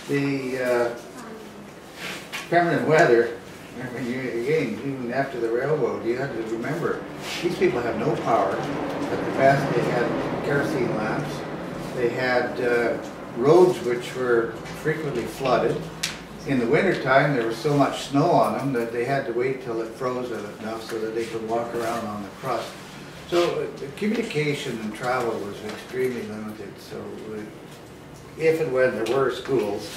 the Pemberton weather, I mean, again, even after the railroad, you had to remember, these people have no power. At the best, they had kerosene lamps. They had roads which were frequently flooded. In the wintertime, there was so much snow on them that they had to wait till it froze enough so that they could walk around on the crust. So communication and travel was extremely limited. So if and when there were schools,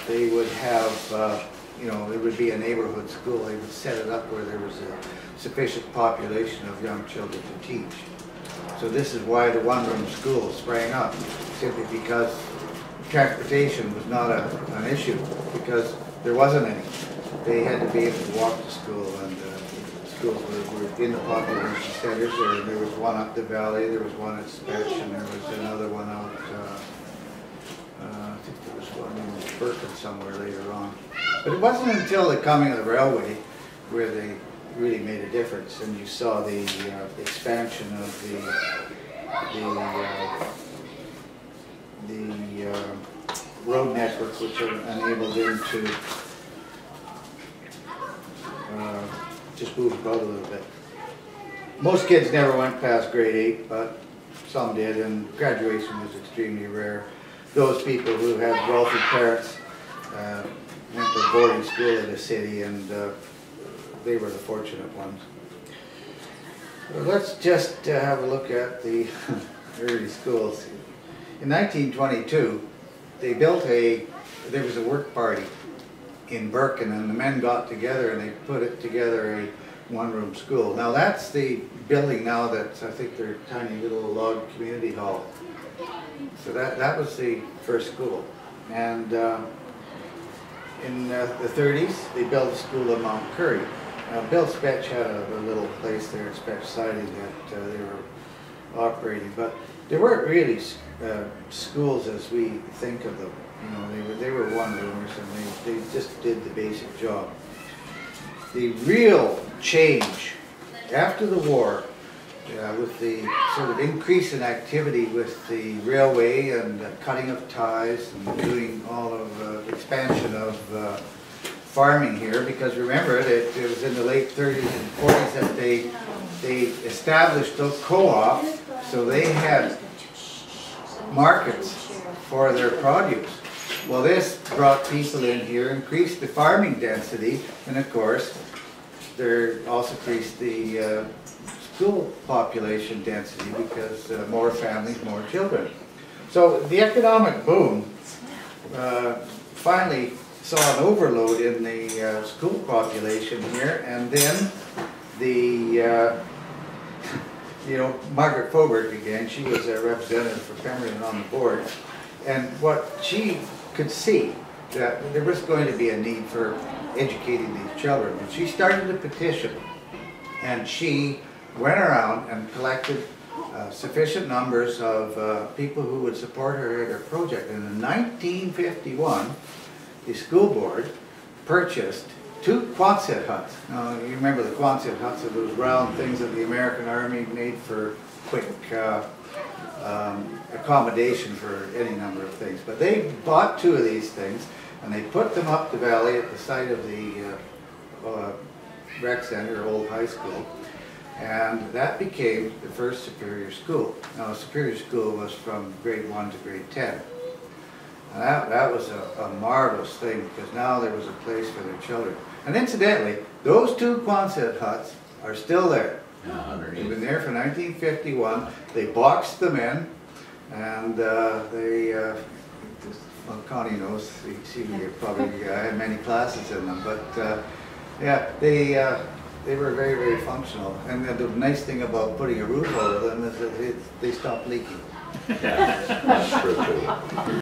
they would have, you know, it would be a neighborhood school. They would set it up where there was a sufficient population of young children to teach. So this is why the one-room schools sprang up, simply because transportation was not an issue, because there wasn't any. They had to be able to walk to school, and schools were in the population centers. There was one up the valley, there was one at Spetch, and there was another one out, I think there was one in Pemberton somewhere later on. But it wasn't until the coming of the railway where they really made a difference, and you saw the expansion of the road network, which enabled them to just move about a little bit. Most kids never went past grade 8, but some did, and graduation was extremely rare. Those people who had wealthy parents went to boarding school in the city, and they were the fortunate ones. So let's just have a look at the early schools. In 1922, they built there was a work party in Birken, and the men got together and they put together a one-room school. Now that's the building now that's, I think, their tiny little log community hall. So that was the first school. And in the 30s, they built a school in Mount Currie. Bill Spetch had a little place there at Spetch Siding that they were operating, but they weren't really schools as we think of them. You know, they were one-roomers, and they just did the basic job. The real change after the war, with the sort of increase in activity with the railway and the cutting of ties and doing all of expansion of farming here, because remember that it was in the late 30s and 40s that they established a co-op, so they had markets for their produce. Well, this brought people in here, increased the farming density, and of course, there also increased the school population density, because more families, more children. So the economic boom finally saw an overload in the school population here, and then the you know, Margaret Faubourg again, she was a representative for Pemberton on the board, and what she could see, that there was going to be a need for educating these children, and she started a petition, and she went around and collected sufficient numbers of people who would support her in her project. And in 1951, the school board purchased 2 Quonset huts. Now, you remember the Quonset huts are those round things that the American Army made for quick accommodation for any number of things. But they bought 2 of these things, and they put them up the valley at the site of the rec center, old high school, and that became the first Superior School. Now, a Superior School was from grade 1 to grade 10. And that was a marvelous thing, because now there was a place for their children. And incidentally, those 2 Quonset huts are still there. They've been there for 1951. They boxed them in, and well, Connie knows, she probably had many classes in them, but yeah, they were very, very functional. And the nice thing about putting a roof over them is that they stopped leaking. Yeah, that's true too.